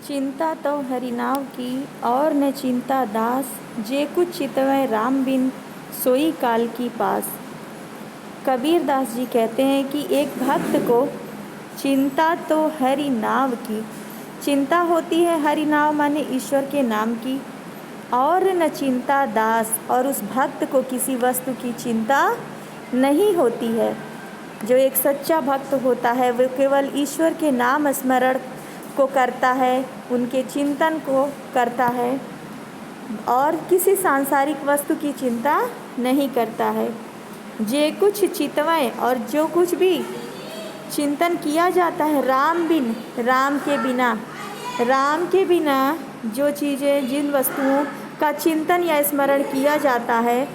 चिंता तो हरिनाव की और न चिंता दास, जे कुछ चितवै राम बिन सोई काल की पास। कबीर दास जी कहते हैं कि एक भक्त को चिंता तो हरि नाव की, चिंता होती है हरि नाव माने ईश्वर के नाम की, और न चिंता दास, और उस भक्त को किसी वस्तु की चिंता नहीं होती है। जो एक सच्चा भक्त होता है वो केवल ईश्वर के नाम स्मरण को करता है, उनके चिंतन को करता है और किसी सांसारिक वस्तु की चिंता नहीं करता है। जे कुछ चितवै, और जो कुछ भी चिंतन किया जाता है राम बिन, राम के बिना, राम के बिना जो चीज़ें जिन वस्तुओं का चिंतन या स्मरण किया जाता है,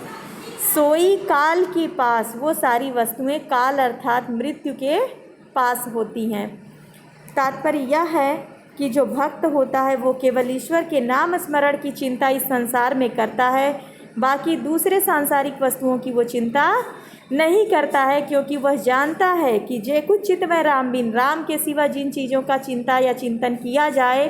सोई काल की पास, वो सारी वस्तुएं काल अर्थात मृत्यु के पास होती हैं। तात्पर्य यह है कि जो भक्त होता है वो केवल ईश्वर के नाम स्मरण की चिंता इस संसार में करता है, बाकी दूसरे सांसारिक वस्तुओं की वो चिंता नहीं करता है, क्योंकि वह जानता है कि जे कुछ चितवै राम बिन, राम के सिवा जिन चीज़ों का चिंता या चिंतन किया जाए,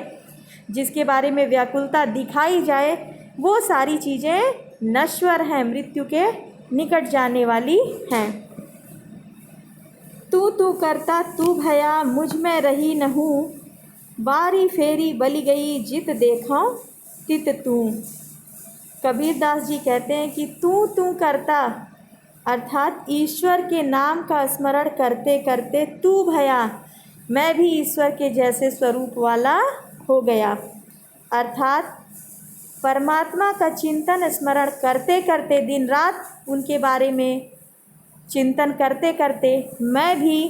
जिसके बारे में व्याकुलता दिखाई जाए, वो सारी चीज़ें नश्वर हैं, मृत्यु के निकट जाने वाली हैं। तू करता तू भया, मुझ में रही नहूँ, बारी फेरी बलि गई जित देखो तित तू। कबीर दास जी कहते हैं कि तू करता अर्थात ईश्वर के नाम का स्मरण करते करते तू भया, मैं भी ईश्वर के जैसे स्वरूप वाला हो गया। अर्थात परमात्मा का चिंतन स्मरण करते करते, दिन रात उनके बारे में चिंतन करते करते मैं भी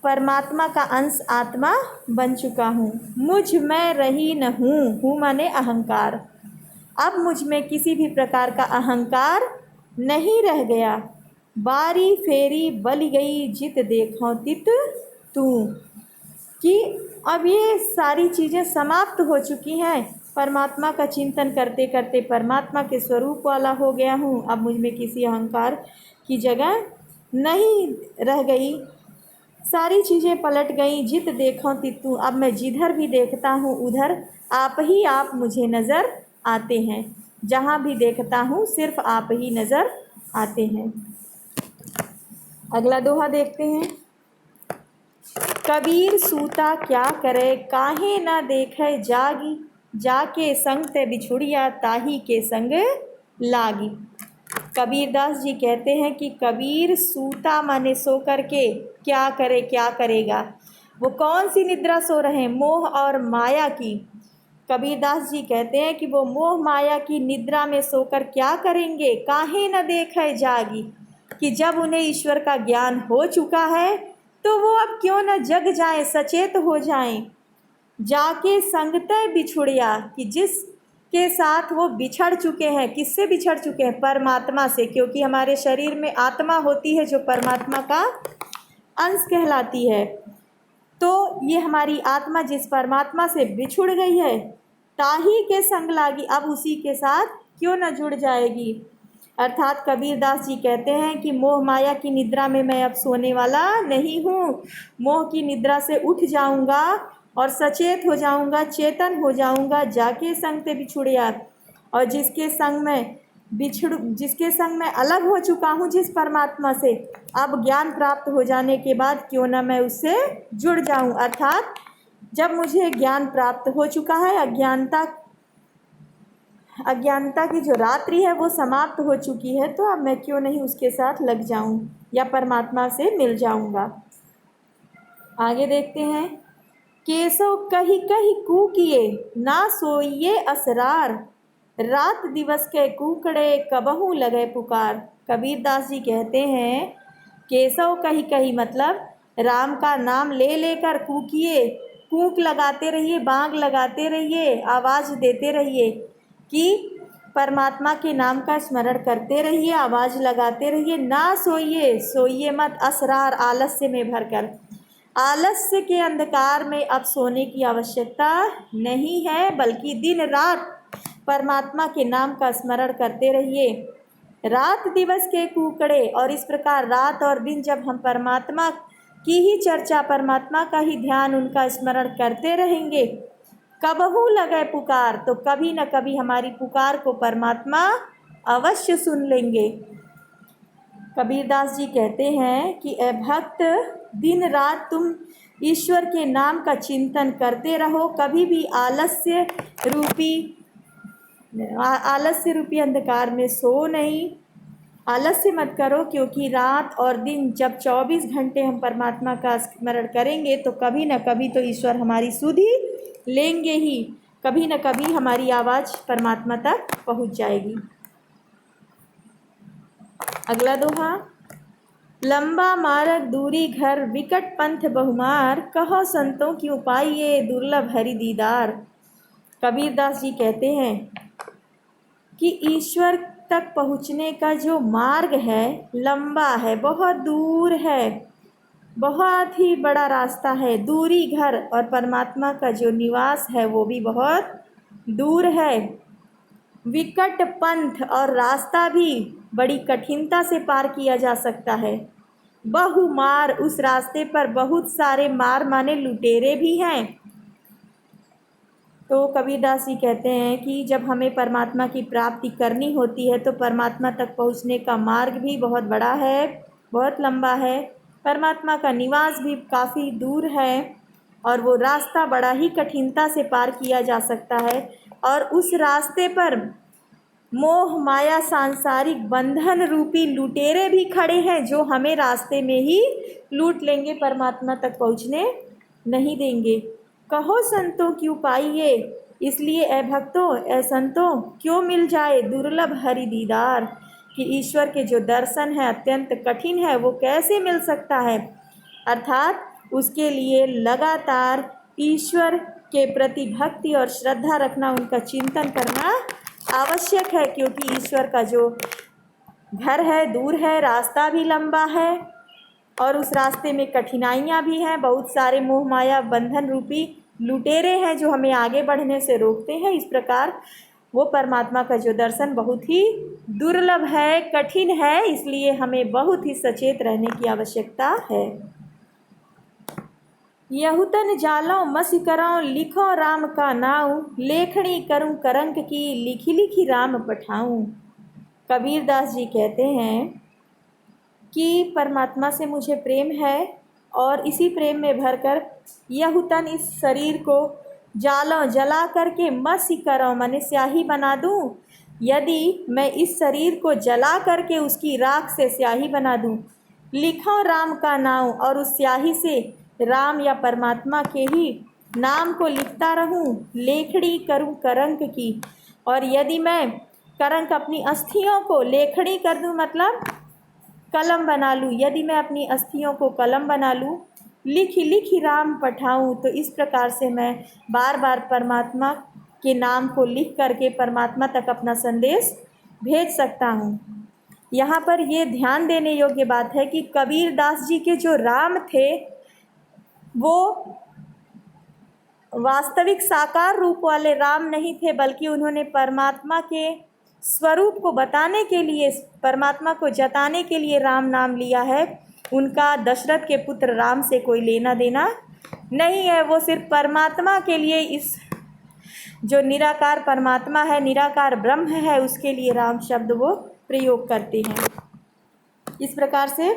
परमात्मा का अंश आत्मा बन चुका हूँ। मुझ में रही न हूँ माने अहंकार। अब मुझ में किसी भी प्रकार का अहंकार नहीं रह गया। बारी फेरी बलि गई जित देखो तित तू, कि अब ये सारी चीज़ें समाप्त हो चुकी हैं। परमात्मा का चिंतन करते करते परमात्मा के स्वरूप वाला हो गया हूँ। अब मुझ में किसी अहंकार की जगह नहीं रह गई, सारी चीज़ें पलट गई। जित देखो तितू, अब मैं जिधर भी देखता हूँ उधर आप ही आप मुझे नज़र आते हैं। जहाँ भी देखता हूँ सिर्फ आप ही नज़र आते हैं। अगला दोहा देखते हैं। कबीर सूता क्या करे, काहे ना देखे जागी, जाके संग ते बिछुड़िया ताही के संग लागी। कबीर दास जी कहते हैं कि कबीर सूता माने सो करके क्या करे, क्या करेगा। वो कौन सी निद्रा सो रहे हैं? मोह और माया की। कबीर दास जी कहते हैं कि वो मोह माया की निद्रा में सोकर क्या करेंगे। काहे न देखे जागी, कि जब उन्हें ईश्वर का ज्ञान हो चुका है तो वो अब क्यों न जग जाएं, सचेत हो जाएं। जाके संगते बिछुड़िया, कि जिस के साथ वो बिछड़ चुके हैं, किससे बिछड़ चुके हैं? परमात्मा से, क्योंकि हमारे शरीर में आत्मा होती है जो परमात्मा का अंश कहलाती है। तो ये हमारी आत्मा जिस परमात्मा से बिछुड़ गई है, ताही के संग लागी, अब उसी के साथ क्यों न जुड़ जाएगी। अर्थात कबीर दास जी कहते हैं कि मोह माया की निद्रा में मैं अब सोने वाला नहीं हूँ। मोह की निद्रा से उठ जाऊँगा और सचेत हो जाऊँगा, चेतन हो जाऊँगा। जाके संग ते बिछुड़िया, और जिसके संग मैं अलग हो चुका हूँ जिस परमात्मा से, अब ज्ञान प्राप्त हो जाने के बाद क्यों ना मैं उससे जुड़ जाऊँ। अर्थात जब मुझे ज्ञान प्राप्त हो चुका है, अज्ञानता की जो रात्रि है वो समाप्त हो चुकी है, तो अब मैं क्यों नहीं उसके साथ लग जाऊं या परमात्मा से मिल जाऊंगा। आगे देखते हैं। केसो कही कही कूकिए, ना सोइए असरार, रात दिवस के कूकड़े कबहू लगे पुकार। कबीर दास जी कहते हैं केसव कही कही मतलब राम का नाम ले लेकर कूकिए, कूक लगाते रहिए, बांग लगाते रहिए, आवाज़ देते रहिए कि परमात्मा के नाम का स्मरण करते रहिए, आवाज़ लगाते रहिए। ना सोइए मत, असरार आलस्य में भरकर। आलस्य के अंधकार में अब सोने की आवश्यकता नहीं है, बल्कि दिन रात परमात्मा के नाम का स्मरण करते रहिए। रात दिवस के कूकड़े, और इस प्रकार रात और दिन जब हम परमात्मा की ही चर्चा, परमात्मा का ही ध्यान, उनका स्मरण करते रहेंगे, कबहू लगे पुकार, तो कभी न कभी हमारी पुकार को परमात्मा अवश्य सुन लेंगे। कबीरदास जी कहते हैं कि ए भक्त, दिन रात तुम ईश्वर के नाम का चिंतन करते रहो, कभी भी आलस्य रूपी अंधकार में सो नहीं, आलस्य मत करो, क्योंकि रात और दिन जब 24 घंटे हम परमात्मा का स्मरण करेंगे तो कभी न कभी तो ईश्वर हमारी सुधि लेंगे ही, कभी न कभी हमारी आवाज़ परमात्मा तक पहुंच जाएगी। अगला दोहा, लंबा मार्ग दूरी घर, विकट पंथ बहुमार, कहो संतों की उपाय ये दुर्लभ हरि दीदार। कबीरदास जी कहते हैं कि ईश्वर तक पहुँचने का जो मार्ग है लंबा है, बहुत दूर है, बहुत ही बड़ा रास्ता है, दूरी घर, और परमात्मा का जो निवास है वो भी बहुत दूर है। विकट पंथ, और रास्ता भी बड़ी कठिनता से पार किया जा सकता है। बहुमार, उस रास्ते पर बहुत सारे मार माने लुटेरे भी हैं। तो कबीरदास जी कहते हैं कि जब हमें परमात्मा की प्राप्ति करनी होती है तो परमात्मा तक पहुंचने का मार्ग भी बहुत बड़ा है, बहुत लंबा है, परमात्मा का निवास भी काफ़ी दूर है, और वो रास्ता बड़ा ही कठिनता से पार किया जा सकता है। और उस रास्ते पर मोह माया सांसारिक बंधन रूपी लुटेरे भी खड़े हैं जो हमें रास्ते में ही लूट लेंगे, परमात्मा तक पहुँचने नहीं देंगे। कहो संतों की उपाय ये, इसलिए ए भक्तों, ए संतों, क्यों मिल जाए दुर्लभ हरि दीदार, कि ईश्वर के जो दर्शन है अत्यंत कठिन है, वो कैसे मिल सकता है। अर्थात उसके लिए लगातार ईश्वर के प्रति भक्ति और श्रद्धा रखना, उनका चिंतन करना आवश्यक है, क्योंकि ईश्वर का जो घर है दूर है, रास्ता भी लंबा है, और उस रास्ते में कठिनाइयाँ भी हैं, बहुत सारे मोह माया बंधन रूपी लुटेरे हैं जो हमें आगे बढ़ने से रोकते हैं। इस प्रकार वो परमात्मा का जो दर्शन बहुत ही दुर्लभ है, कठिन है, इसलिए हमें बहुत ही सचेत रहने की आवश्यकता है। यहुतन जालों मसी कराऊँ, लिखो राम का नाऊ, लेखनी करूँ करंक की, लिखी लिखी राम पठाऊँ। कबीरदास जी कहते हैं कि परमात्मा से मुझे प्रेम है, और इसी प्रेम में भरकर यहुतन, इस शरीर को जालों, जला करके, मसी कराऊँ माने स्याही बना दूँ। यदि मैं इस शरीर को जला करके उसकी राख से स्याही बना दूँ, लिखो राम का नाम, और उस स्याही से राम या परमात्मा के ही नाम को लिखता रहूं, लेखड़ी करूं करंक की। और यदि मैं करंक अपनी अस्थियों को लेखड़ी कर दूं, मतलब कलम बना लूँ, यदि मैं अपनी अस्थियों को कलम बना लूँ, लिखी लिखी राम पठाऊँ, तो इस प्रकार से मैं बार बार परमात्मा के नाम को लिख करके परमात्मा तक अपना संदेश भेज सकता हूँ। यहाँ पर ये ध्यान देने योग्य बात है कि कबीरदास जी के जो राम थे वो वास्तविक साकार रूप वाले राम नहीं थे, बल्कि उन्होंने परमात्मा के स्वरूप को बताने के लिए, परमात्मा को जताने के लिए राम नाम लिया है। उनका दशरथ के पुत्र राम से कोई लेना देना नहीं है, वो सिर्फ परमात्मा के लिए, इस जो निराकार परमात्मा है, निराकार ब्रह्म है, उसके लिए राम शब्द वो प्रयोग करते हैं। इस प्रकार से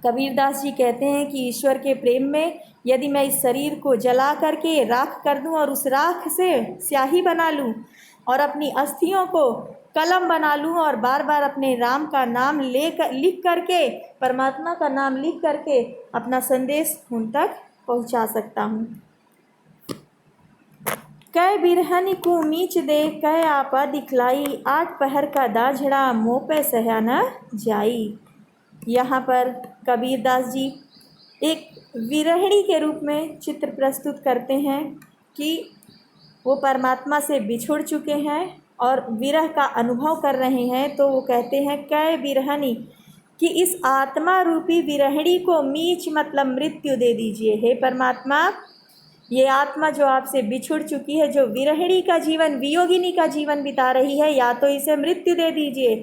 कबीरदास जी कहते हैं कि ईश्वर के प्रेम में यदि मैं इस शरीर को जला करके राख कर दूं और उस राख से स्याही बना लूं और अपनी अस्थियों को कलम बना लूं और बार बार अपने राम का नाम लिख करके, परमात्मा का नाम लिख करके अपना संदेश उन तक पहुंचा सकता हूं। कै बिरहन को मीच दे, कै आपा दिखलाई, 8 पहर का दाझड़ा, मुँह पे सहा न जाई। यहाँ पर कबीरदास जी एक विरहिणी के रूप में चित्र प्रस्तुत करते हैं कि वो परमात्मा से बिछुड़ चुके हैं और विरह का अनुभव कर रहे हैं। तो वो कहते हैं कै बिरहनी, कि इस आत्मा रूपी विरहिणी को मीच मतलब मृत्यु दे दीजिए। हे परमात्मा, ये आत्मा जो आपसे बिछुड़ चुकी है, जो विरहिणी का जीवन, वियोगिनी का जीवन बिता रही है, या तो इसे मृत्यु दे दीजिए,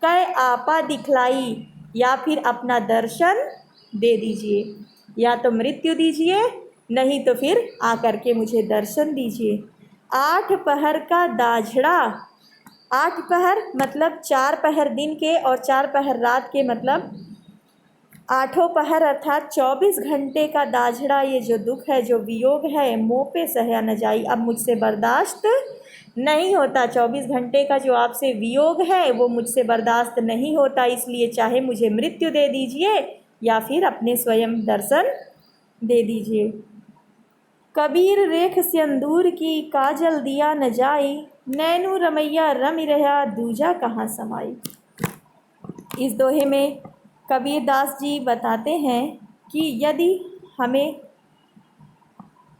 कै आपा दिखलाई, या फिर अपना दर्शन दे दीजिए। या तो मृत्यु दीजिए नहीं तो फिर आकर के मुझे दर्शन दीजिए। 8 पहर का दाझड़ा, 8 पहर मतलब 4 पहर दिन के और 4 पहर रात के, मतलब 8 पहर अर्थात 24 घंटे का दाझड़ा, ये जो दुख है, जो वियोग है, मोह पे सहया न जाई, अब मुझसे बर्दाश्त नहीं होता। 24 घंटे का जो आपसे वियोग है वो मुझसे बर्दाश्त नहीं होता, इसलिए चाहे मुझे मृत्यु दे दीजिए या फिर अपने स्वयं दर्शन दे दीजिए। कबीर रेख सिंदूर की काजल दिया न जाई, नैनू रमैया रमि रहा दूजा कहाँ समाई। इस दोहे में कबीर दास जी बताते हैं कि यदि हमें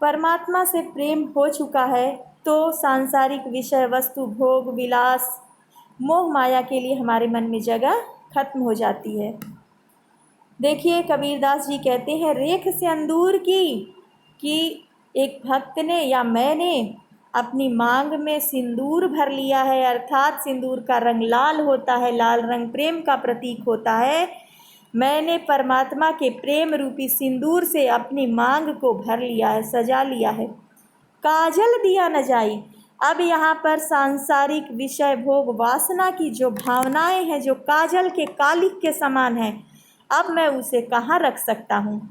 परमात्मा से प्रेम हो चुका है तो सांसारिक विषय वस्तु भोग विलास मोह माया के लिए हमारे मन में जगह खत्म हो जाती है। देखिए कबीरदास जी कहते हैं रेख से अंदूर की, कि एक भक्त ने या मैंने अपनी मांग में सिंदूर भर लिया है, अर्थात सिंदूर का रंग लाल होता है, लाल रंग प्रेम का प्रतीक होता है। मैंने परमात्मा के प्रेम रूपी सिंदूर से अपनी मांग को भर लिया है, सजा लिया है। काजल दिया न जाई, अब यहाँ पर सांसारिक विषय भोग वासना की जो भावनाएं हैं, जो काजल के कालिक के समान हैं, अब मैं उसे कहाँ रख सकता हूँ।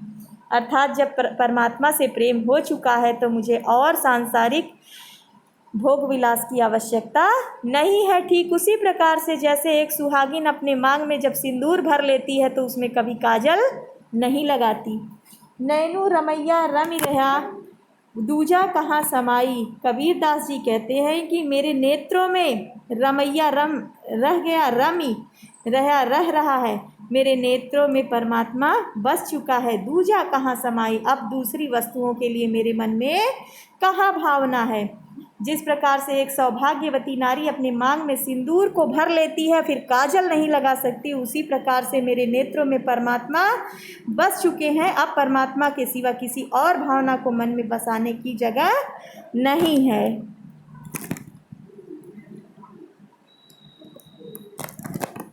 अर्थात जब परमात्मा से प्रेम हो चुका है तो मुझे और सांसारिक भोग विलास की आवश्यकता नहीं है। ठीक उसी प्रकार से जैसे एक सुहागिन अपने मांग में जब सिंदूर भर लेती है तो उसमें कभी काजल नहीं लगाती। नैनू रमैया रमि रहा दूजा कहाँ समाई। कबीरदास जी कहते हैं कि मेरे नेत्रों में रमैया रम रह गया, रमि रह रहा है, मेरे नेत्रों में परमात्मा बस चुका है। दूजा कहाँ समाई, अब दूसरी वस्तुओं के लिए मेरे मन में कहाँ भावना है। जिस प्रकार से एक सौभाग्यवती नारी अपने मांग में सिंदूर को भर लेती है फिर काजल नहीं लगा सकती, उसी प्रकार से मेरे नेत्रों में परमात्मा बस चुके हैं। अब परमात्मा के सिवा किसी और भावना को मन में बसाने की जगह नहीं है।